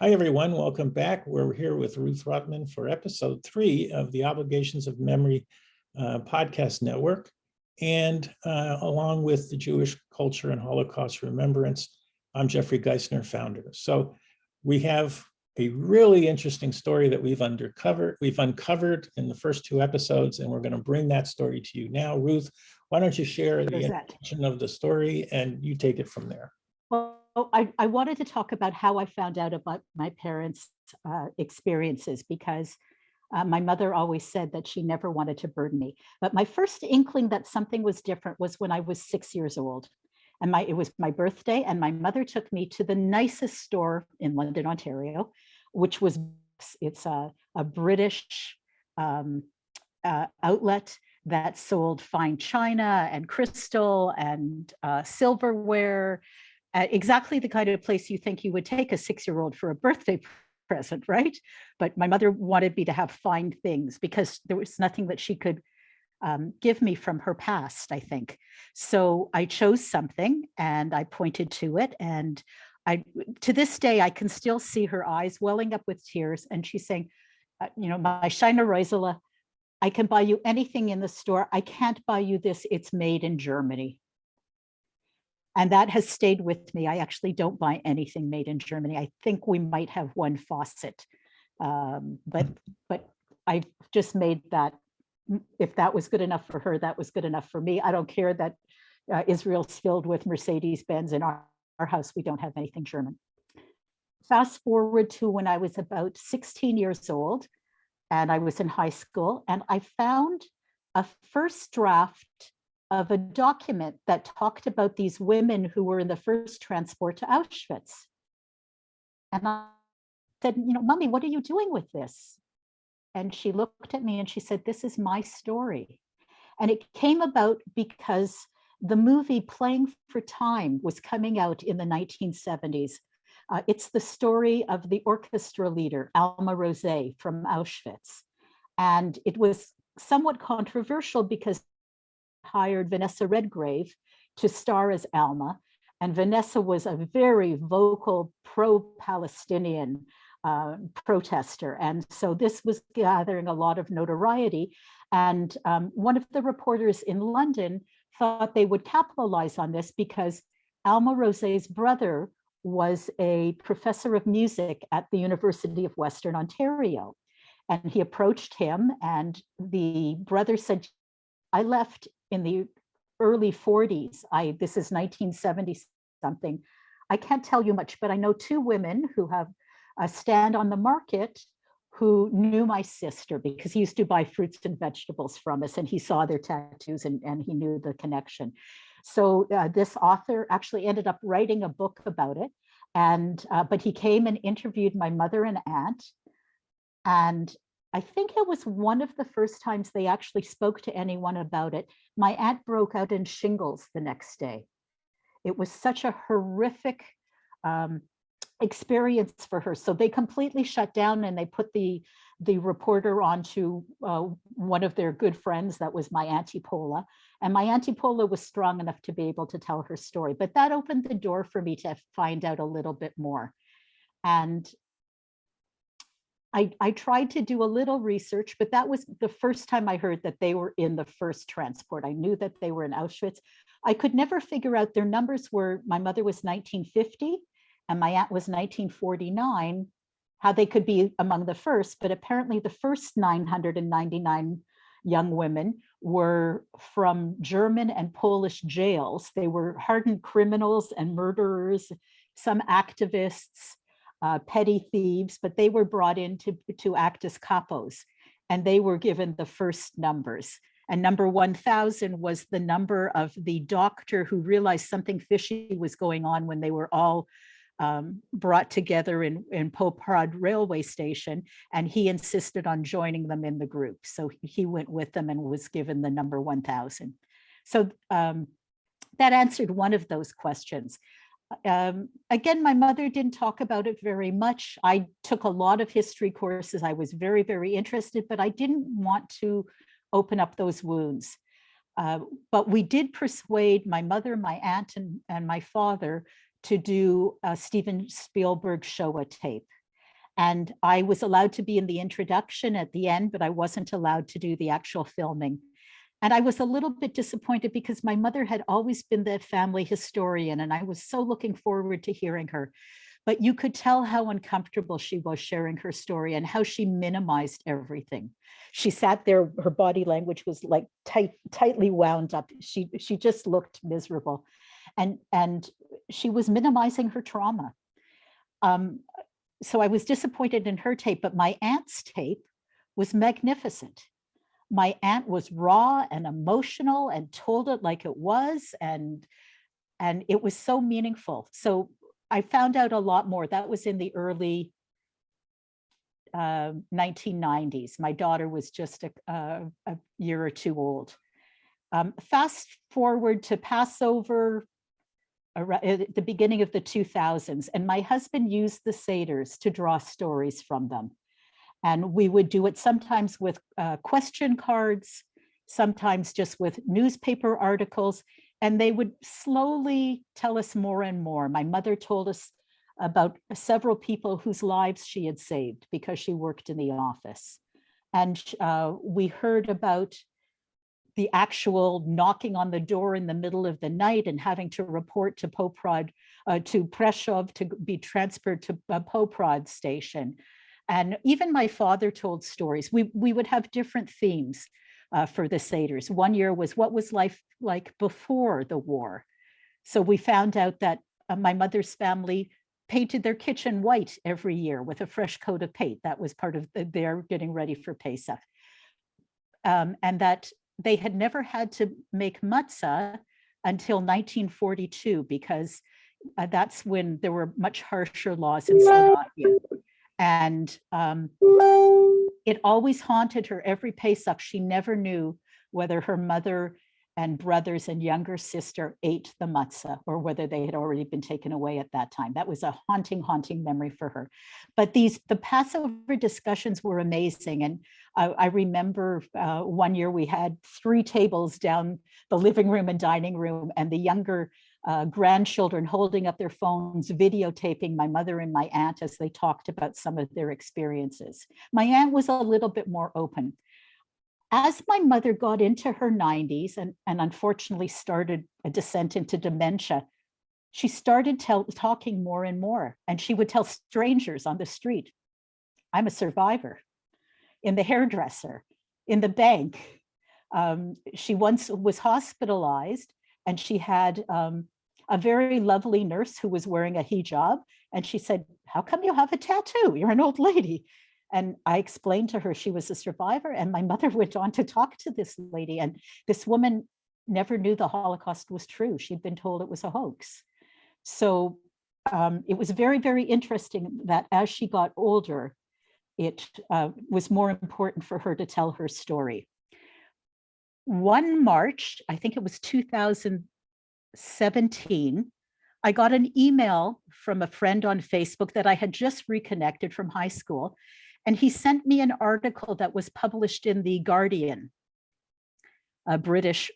Hi, everyone. Welcome back. We're here with Ruth Rutman for episode 3 of the Obligations of Memory podcast network. And along with the Jewish Culture and Holocaust Remembrance, I'm Jeffrey Geisner, founder. So we have a really interesting story that we've uncovered in the first 2 episodes, and we're going to bring that story to you now. Ruth, why don't you share the introduction of the story and you take it from there. Well, I wanted to talk about how I found out about my parents' experiences because my mother always said that she never wanted to burden me. But my first inkling that something was different was when I was 6 years old. And it was my birthday, and my mother took me to the nicest store in London, Ontario, which was, it's a British outlet that sold fine china and crystal and silverware. Exactly the kind of place you think you would take a 6-year-old for a birthday present, right? But my mother wanted me to have fine things because there was nothing that she could give me from her past, I think. So I chose something and I pointed to it. And to this day, I can still see her eyes welling up with tears. And she's saying, my Shina Roisela, I can buy you anything in the store. I can't buy you this. It's made in Germany. And that has stayed with me. I actually don't buy anything made in Germany. I think we might have one faucet, but I've just made that. If that was good enough for her, that was good enough for me. I don't care that Israel's filled with Mercedes-Benz. In our house, we don't have anything German. Fast forward to when I was about 16 years old, and I was in high school, and I found a first draft of a document that talked about these women who were in the first transport to Auschwitz. And I said, Mommy, what are you doing with this? And she looked at me and she said, this is my story. And it came about because the movie Playing for Time was coming out in the 1970s. It's the story of the orchestra leader, Alma Rosé from Auschwitz. And it was somewhat controversial because hired Vanessa Redgrave to star as Alma. And Vanessa was a very vocal pro-Palestinian protester. And so this was gathering a lot of notoriety. And one of the reporters in London thought they would capitalize on this because Alma Rosé's brother was a professor of music at the University of Western Ontario. And he approached him, and the brother said, I left in the early 40s. This is 1970 something. I can't tell you much, but I know 2 women who have a stand on the market who knew my sister because he used to buy fruits and vegetables from us, and he saw their tattoos and he knew the connection. So this author actually ended up writing a book about it. And but he came and interviewed my mother and aunt. And I think it was one of the first times they actually spoke to anyone about it. My aunt broke out in shingles the next day. It was such a horrific experience for her. So they completely shut down, and they put the reporter onto one of their good friends. That was my Auntie Paula. And my Auntie Paula was strong enough to be able to tell her story. But that opened the door for me to find out a little bit more. And I tried to do a little research, but that was the first time I heard that they were in the first transport. I knew that they were in Auschwitz. I could never figure out their numbers were, my mother was 1950 and my aunt was 1949, how they could be among the first, but apparently the first 999 young women were from German and Polish jails. They were hardened criminals and murderers, some activists, petty thieves, but they were brought in to act as capos, and they were given the first numbers. And number 1000 was the number of the doctor who realized something fishy was going on when they were all brought together in Poprad railway station, and he insisted on joining them in the group. So he went with them and was given the number 1000. So that answered one of those questions. Again, my mother didn't talk about it very much. I took a lot of history courses. I was very, very interested, but I didn't want to open up those wounds. But we did persuade my mother, my aunt, and my father to do a Steven Spielberg Showa tape. And I was allowed to be in the introduction at the end, but I wasn't allowed to do the actual filming. And I was a little bit disappointed because my mother had always been the family historian, and I was so looking forward to hearing her. But you could tell how uncomfortable she was sharing her story and how she minimized everything. She sat there, her body language was like tightly wound up. She just looked miserable. And she was minimizing her trauma. So I was disappointed in her tape, but my aunt's tape was magnificent. My aunt was raw and emotional and told it like it was, and it was so meaningful. So I found out a lot more. That was in the early 1990s. My daughter was just a year or two old. Fast forward to Passover at the beginning of the 2000s, and my husband used the Seders to draw stories from them. And we would do it sometimes with question cards, sometimes just with newspaper articles, and they would slowly tell us more and more. My mother told us about several people whose lives she had saved because she worked in the office. And we heard about the actual knocking on the door in the middle of the night and having to report to Poprad, to Prešov to be transferred to Poprad station. And even my father told stories. We would have different themes for the Seders. One year was what was life like before the war. So we found out that my mother's family painted their kitchen white every year with a fresh coat of paint. That was part of their getting ready for Pesach. And that they had never had to make matzah until 1942, because that's when there were much harsher laws in Slovakia. And it always haunted her every Pesach. She never knew whether her mother and brothers and younger sister ate the matzah or whether they had already been taken away at that time. That was a haunting memory for her. But the Passover discussions were amazing. And I remember one year we had 3 tables down the living room and dining room, and the younger grandchildren holding up their phones, videotaping my mother and my aunt as they talked about some of their experiences. My aunt was a little bit more open. As my mother got into her 90s and unfortunately started a descent into dementia, she started talking more and more. And she would tell strangers on the street, I'm a survivor, in the hairdresser, in the bank. She once was hospitalized, and she had a very lovely nurse who was wearing a hijab. And she said, how come you have a tattoo? You're an old lady. And I explained to her she was a survivor. And my mother went on to talk to this lady. And this woman never knew the Holocaust was true. She'd been told it was a hoax. So it was very, very interesting that as she got older, it was more important for her to tell her story. One March, I think it was 2017, I got an email from a friend on Facebook that I had just reconnected from high school. And he sent me an article that was published in The Guardian, a British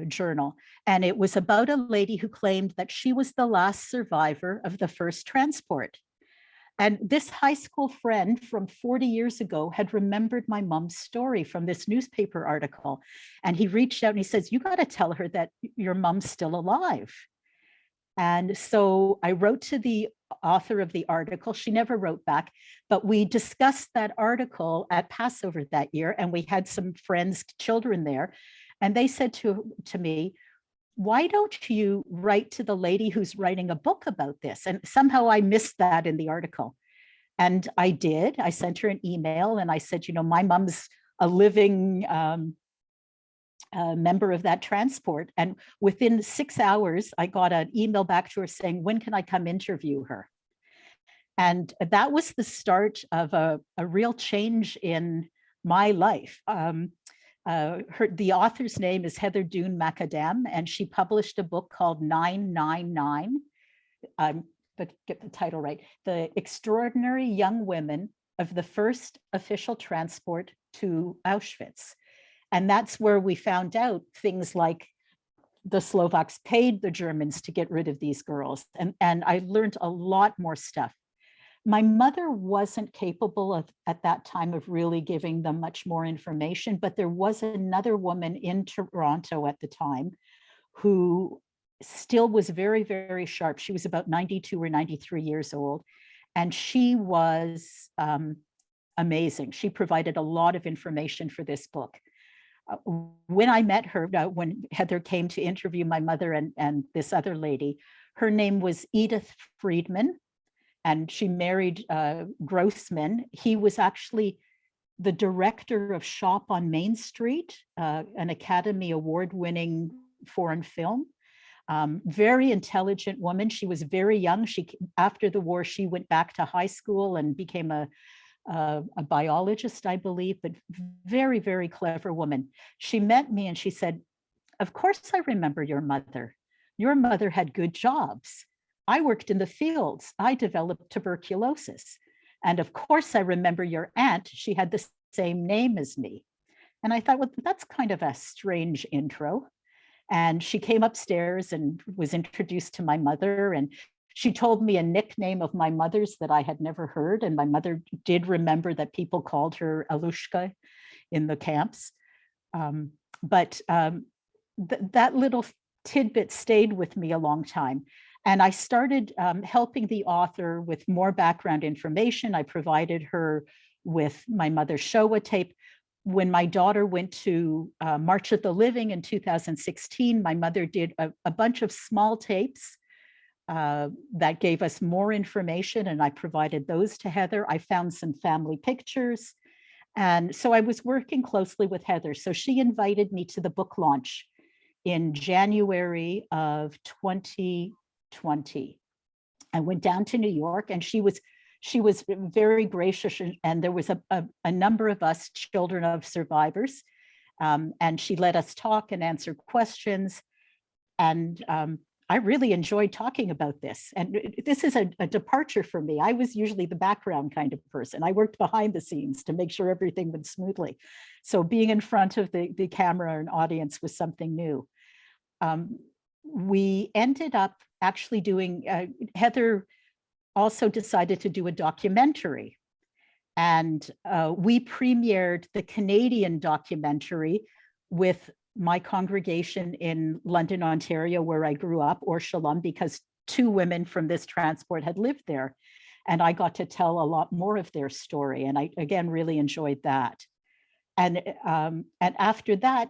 journal. And it was about a lady who claimed that she was the last survivor of the first transport. And this high school friend from 40 years ago had remembered my mom's story from this newspaper article. And he reached out and he says, you got to tell her that your mom's still alive. And so I wrote to the author of the article. She never wrote back, but we discussed that article at Passover that year, and we had some friends' children there. And they said to me, why don't you write to the lady who's writing a book about this? And somehow I missed that in the article. And I did. I sent her an email and I said, you know, my mom's a living member of that transport. And within 6 hours, I got an email back to her saying, when can I come interview her? And that was the start of a real change in my life. The author's name is Heather Dune Macadam, and she published a book called 999, but get the title right, The Extraordinary Young Women of the First Official Transport to Auschwitz. And that's where we found out things like the Slovaks paid the Germans to get rid of these girls. And I learned a lot more stuff. My mother wasn't capable of, at that time, of really giving them much more information, but there was another woman in Toronto at the time who still was very, very sharp. She was about 92 or 93 years old, and she was amazing. She provided a lot of information for this book. When I met her, when Heather came to interview my mother and this other lady, her name was Edith Friedman, and she married Grossman. He was actually the director of Shop on Main Street, an Academy Award-winning foreign film. Very intelligent woman. She was very young. After the war, she went back to high school and became a biologist, I believe, but very, very clever woman. She met me and she said, "Of course I remember your mother. Your mother had good jobs. I worked in the fields. I developed tuberculosis. And of course I remember your aunt. She had the same name as me." And I thought, well, that's kind of a strange intro. And she came upstairs and was introduced to my mother, and she told me a nickname of my mother's that I had never heard. And my mother did remember that people called her Alushka in the camps. That little tidbit stayed with me a long time. And I started helping the author with more background information. I provided her with my mother's Showa tape. When my daughter went to March of the Living in 2016, my mother did a bunch of small tapes that gave us more information, and I provided those to Heather. I found some family pictures. And so I was working closely with Heather. So she invited me to the book launch in January of 2020. I went down to New York, and she was very gracious, and there was a number of us children of survivors, and she let us talk and answer questions. And I really enjoyed talking about this. And this is a departure for me. I was usually the background kind of person. I worked behind the scenes to make sure everything went smoothly. So being in front of the camera and audience was something new. We ended up actually doing, Heather also decided to do a documentary. And we premiered the Canadian documentary with my congregation in London, Ontario, where I grew up, or Shalom, because two women from this transport had lived there. And I got to tell a lot more of their story. And I, again, really enjoyed that. And after that,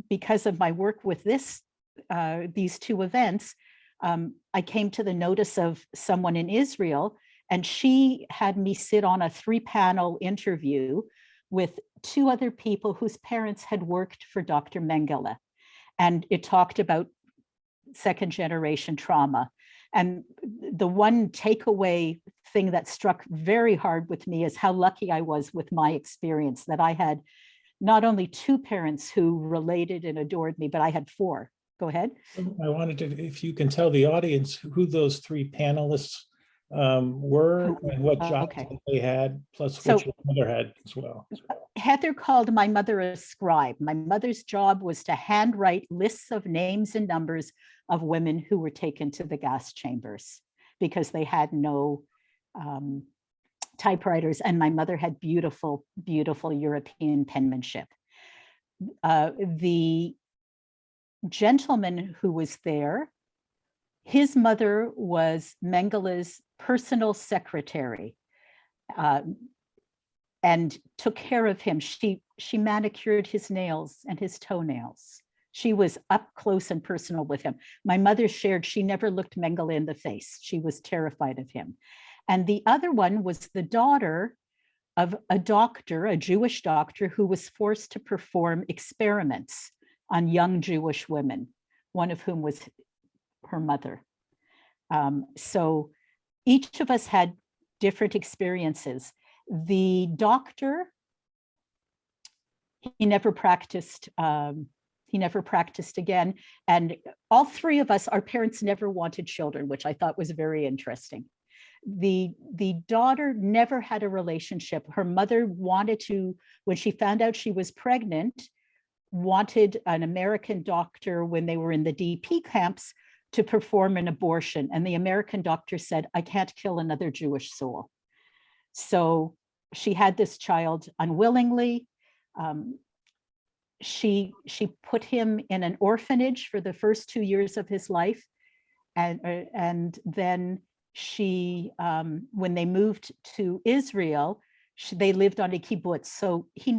because of my work with these two events, I came to the notice of someone in Israel, and she had me sit on a 3-panel interview with 2 other people whose parents had worked for Dr. Mengele. And it talked about second generation trauma. And the one takeaway thing that struck very hard with me is how lucky I was with my experience, that I had not only 2 parents who related and adored me, but I had 4. Go ahead. I wanted to, if you can tell the audience who those 3 panelists were and what jobs they had, plus what your mother had as well. Heather called my mother a scribe. My mother's job was to handwrite lists of names and numbers of women who were taken to the gas chambers because they had no typewriters, and my mother had beautiful, beautiful European penmanship. The gentleman who was there, his mother was Mengele's personal secretary and took care of him. She manicured his nails and his toenails. She was up close and personal with him. My mother shared she never looked Mengele in the face. She was terrified of him. And the other one was the daughter of a doctor, a Jewish doctor, who was forced to perform experiments on young Jewish women, one of whom was her mother. So each of us had different experiences. The doctor, he never practiced again. And all 3 of us, our parents never wanted children, which I thought was very interesting. The daughter never had a relationship. Her mother wanted to, when she found out she was pregnant, wanted an American doctor when they were in the DP camps to perform an abortion. And the American doctor said, I can't kill another Jewish soul. So she had this child unwillingly. She put him in an orphanage for the first 2 years of his life. And then she, when they moved to Israel, they lived on a kibbutz. So he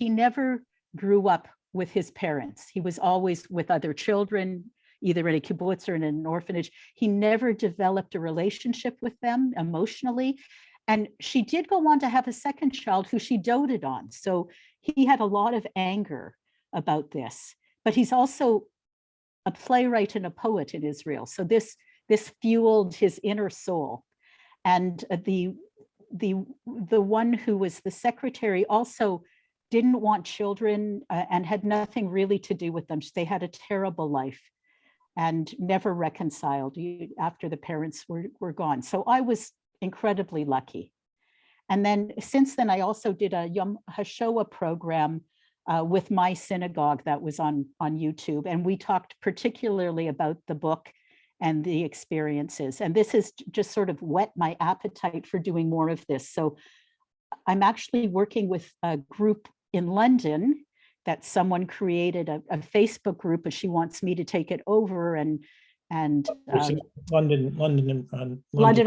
never grew up with his parents. He was always with other children, either in a kibbutz or in an orphanage. He never developed a relationship with them emotionally. And she did go on to have a second child who she doted on. So he had a lot of anger about this. But he's also a playwright and a poet in Israel. So this fueled his inner soul. And the one who was the secretary also didn't want children and had nothing really to do with them. They had a terrible life and never reconciled after the parents were gone. So I was incredibly lucky. And then since then, I also did a Yom HaShoah program with my synagogue that was on YouTube. And we talked particularly about the book and the experiences. And this has just sort of whet my appetite for doing more of this. So I'm actually working with a group in London that someone created a Facebook group, and she wants me to take it over and London,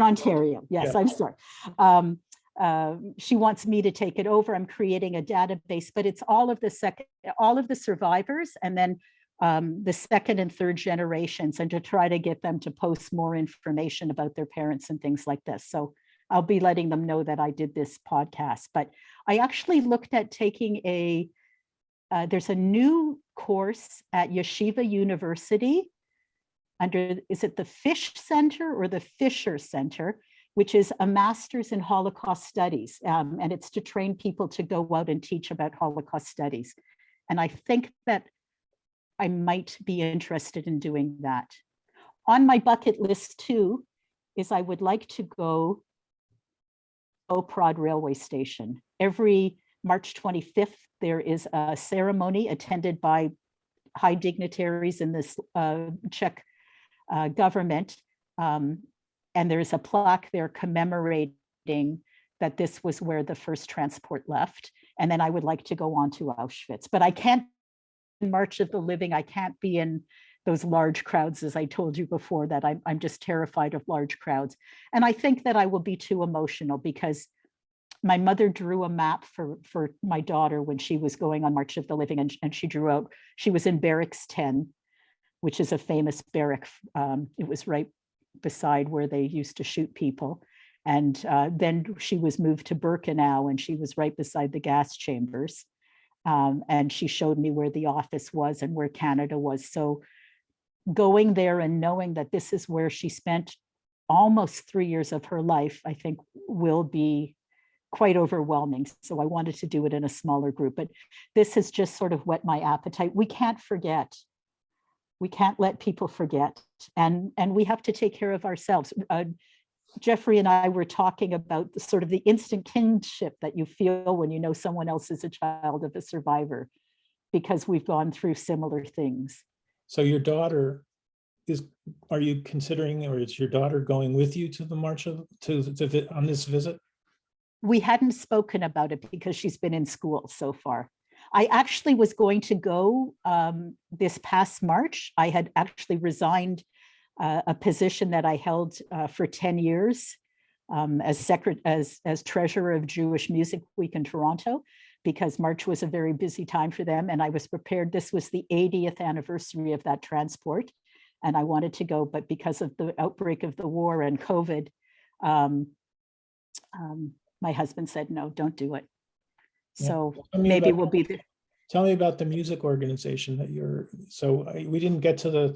Ontario. Yes, yeah. I'm sorry. She wants me to take it over. I'm creating a database, but it's all of the survivors, and then the second and third generations, and to try to get them to post more information about their parents and things like this. So I'll be letting them know that I did this podcast. But I actually looked at taking there's a new course at Yeshiva University under, is it the Fish Center or the Fisher Center, which is a master's in Holocaust studies. And it's to train people to go out and teach about Holocaust studies. And I think that I might be interested in doing that. On my bucket list too, is I would like to go Prod railway station. Every March 25th, there is a ceremony attended by high dignitaries in this Czech government. And there's a plaque there commemorating that this was where the first transport left. And then I would like to go on to Auschwitz, but I can't March of the Living. I can't be in those large crowds, as I told you before, that I'm just terrified of large crowds. And I think that I will be too emotional, because my mother drew a map for my daughter when she was going on March of the Living, and she drew out, she was in Barracks 10, which is a famous barrack. It was right beside where they used to shoot people. And then she was moved to Birkenau, and she was right beside the gas chambers. And she showed me where the office was and where Canada was. So going there and knowing that this is where she spent almost 3 years of her life, I think will be quite overwhelming. So I wanted to do it in a smaller group, but this has just sort of whet my appetite. We can't forget. We can't let people forget. And we have to take care of ourselves. Jeffrey and I were talking about the sort of the instant kinship that you feel when you know someone else is a child of a survivor, because we've gone through similar things. So your daughter are you considering, or is your daughter going with you to the march on this visit? We hadn't spoken about it because she's been in school so far. I actually was going to go this past March. I had actually resigned a position that I held for 10 years as treasurer of Jewish Music Week in Toronto, because March was a very busy time for them. And I was prepared. This was the 80th anniversary of that transport. And I wanted to go, but because of the outbreak of the war and COVID, my husband said, no, don't do it. Yeah. So maybe we'll be there. Tell me about the music organization that we didn't get to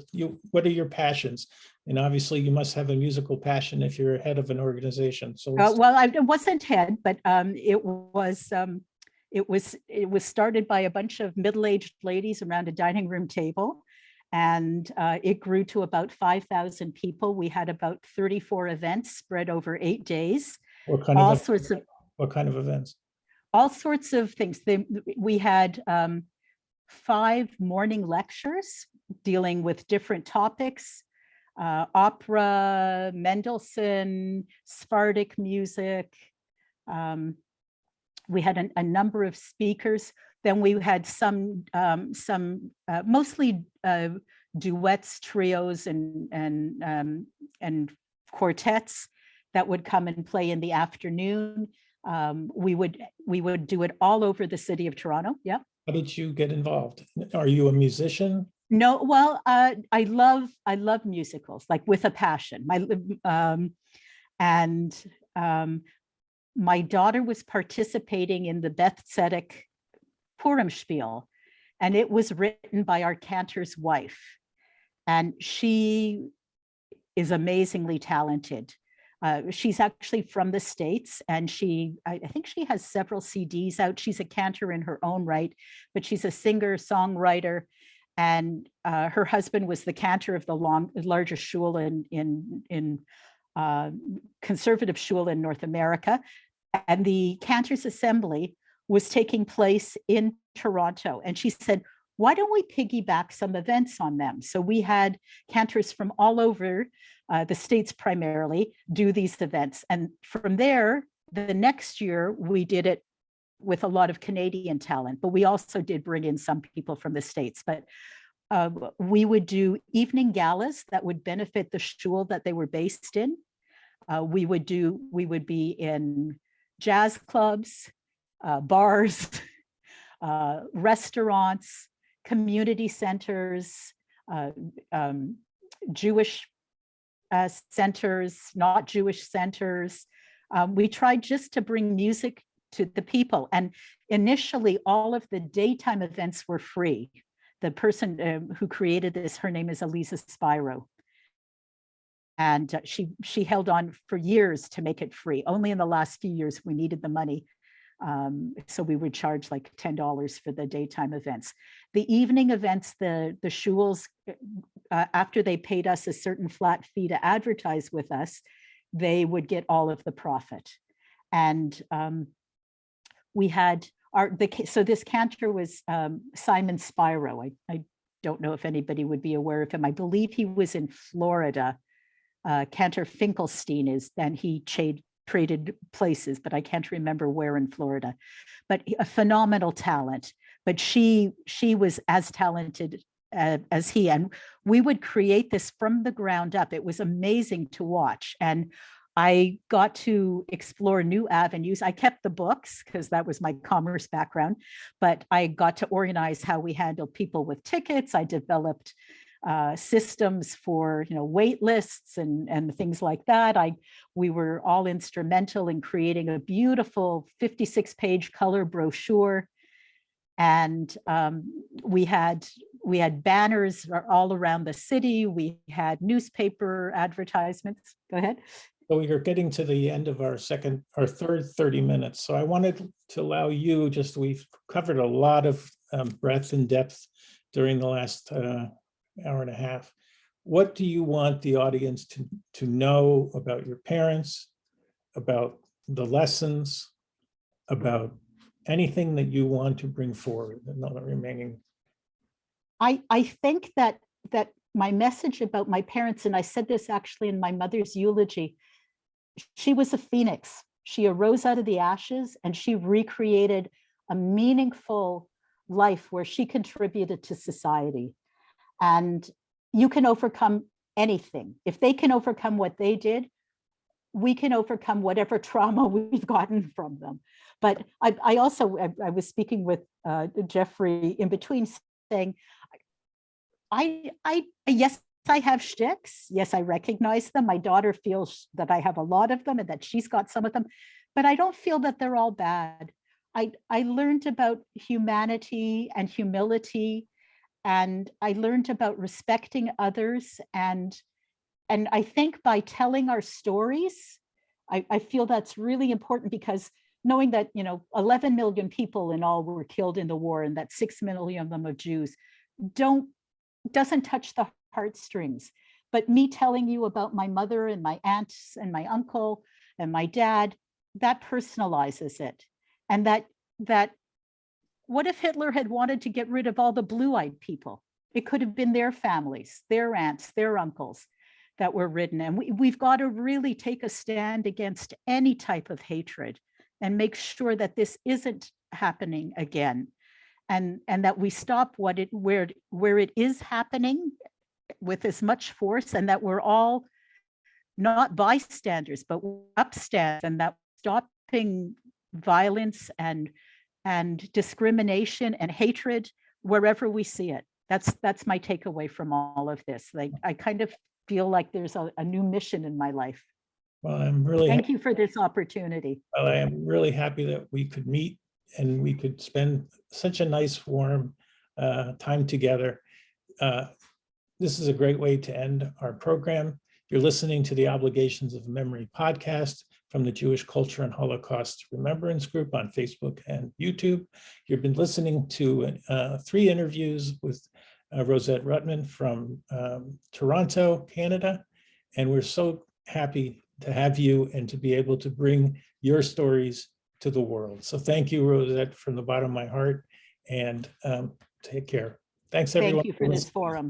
what are your passions? And obviously you must have a musical passion if you're head of an organization. So well, I wasn't head, but it was started by a bunch of middle-aged ladies around a dining room table. And it grew to about 5,000 people. We had about 34 events spread over 8 days. What kind of events? All sorts of things. We had 5 morning lectures dealing with different topics. opera, Mendelssohn, Sephardic music. We had a number of speakers. Then we had some mostly duets, trios, and quartets that would come and play in the afternoon. We would do it all over the city of Toronto. Yeah. How did you get involved? Are you a musician? No, well, I love musicals, like with a passion. My daughter was participating in the Beth Tzedek Purim Spiel, and it was written by our cantor's wife. And she is amazingly talented. She's actually from the States, and I think she has several CDs out. She's a cantor in her own right, but she's a singer, songwriter, and her husband was the cantor of the largest shul in conservative shul in North America. And the Cantors Assembly was taking place in Toronto. And she said, why don't we piggyback some events on them? So we had cantors from all over the States primarily do these events. And from there, the next year, we did it with a lot of Canadian talent, but we also did bring in some people from the States. But we would do evening galas that would benefit the shul that they were based in. We would be in jazz clubs, bars, restaurants, community centers, Jewish centers, not Jewish centers. We tried just to bring music to the people. And initially, all of the daytime events were free. The person who created this, her name is Elisa Spiro. And she held on for years to make it free. Only in the last few years, we needed the money. So we would charge like $10 for the daytime events. The evening events, the shuls, after they paid us a certain flat fee to advertise with us, they would get all of the profit. And we had so this cantor was Simon Spiro. I don't know if anybody would be aware of him. I believe he was in Florida. Cantor Finkelstein is, then he traded places, but I can't remember where in Florida. But a phenomenal talent. But she was as talented as he, and we would create this from the ground up. It was amazing to watch, and I got to explore new avenues. I kept the books because that was my commerce background, but I got to organize how we handled people with tickets. I developed systems for wait lists and things like that. We were all instrumental in creating a beautiful 56-page color brochure, and we had banners all around the city. We had newspaper advertisements. Go ahead. So we are getting to the end of our third 30 minutes. So I wanted to allow you, we've covered a lot of breadth and depth during the last hour and a half. What do you want the audience to know about your parents, about the lessons, about anything that you want to bring forward in the remaining? I think that my message about my parents, and I said this actually in my mother's eulogy, she was a phoenix. She arose out of the ashes and she recreated a meaningful life where she contributed to society. And you can overcome anything. If they can overcome what they did, we can overcome whatever trauma we've gotten from them. But I was speaking with Jeffrey in between, saying, yes, I have shticks. Yes, I recognize them. My daughter feels that I have a lot of them and that she's got some of them, but I don't feel that they're all bad. I learned about humanity and humility, and I learned about respecting others. And I think by telling our stories, I feel that's really important, because knowing that 11 million people in all were killed in the war, and that 6 million of them are Jews, doesn't touch the heartstrings. But me telling you about my mother and my aunts and my uncle and my dad, that personalizes it. And that what if Hitler had wanted to get rid of all the blue-eyed people? It could have been their families, their aunts, their uncles. that were written. And we've got to really take a stand against any type of hatred and make sure that this isn't happening again. And that we stop where it is happening with as much force, and that we're all not bystanders, but upstanders, and that stopping violence and discrimination and hatred wherever we see it. That's my takeaway from all of this. Like, I kind of feel like there's a new mission in my life. Well, I'm really Thank you for this opportunity. Well, I am really happy that we could meet and we could spend such a nice, warm time together. This is a great way to end our program. You're listening to the Obligations of Memory podcast from the Jewish Culture and Holocaust Remembrance Group on Facebook and YouTube. You've been listening to 3 interviews with Rosette Rutman from Toronto, Canada, and we're so happy to have you and to be able to bring your stories to the world. So thank you, Rosette, from the bottom of my heart, and take care. Thanks, everyone. Thank you for this forum.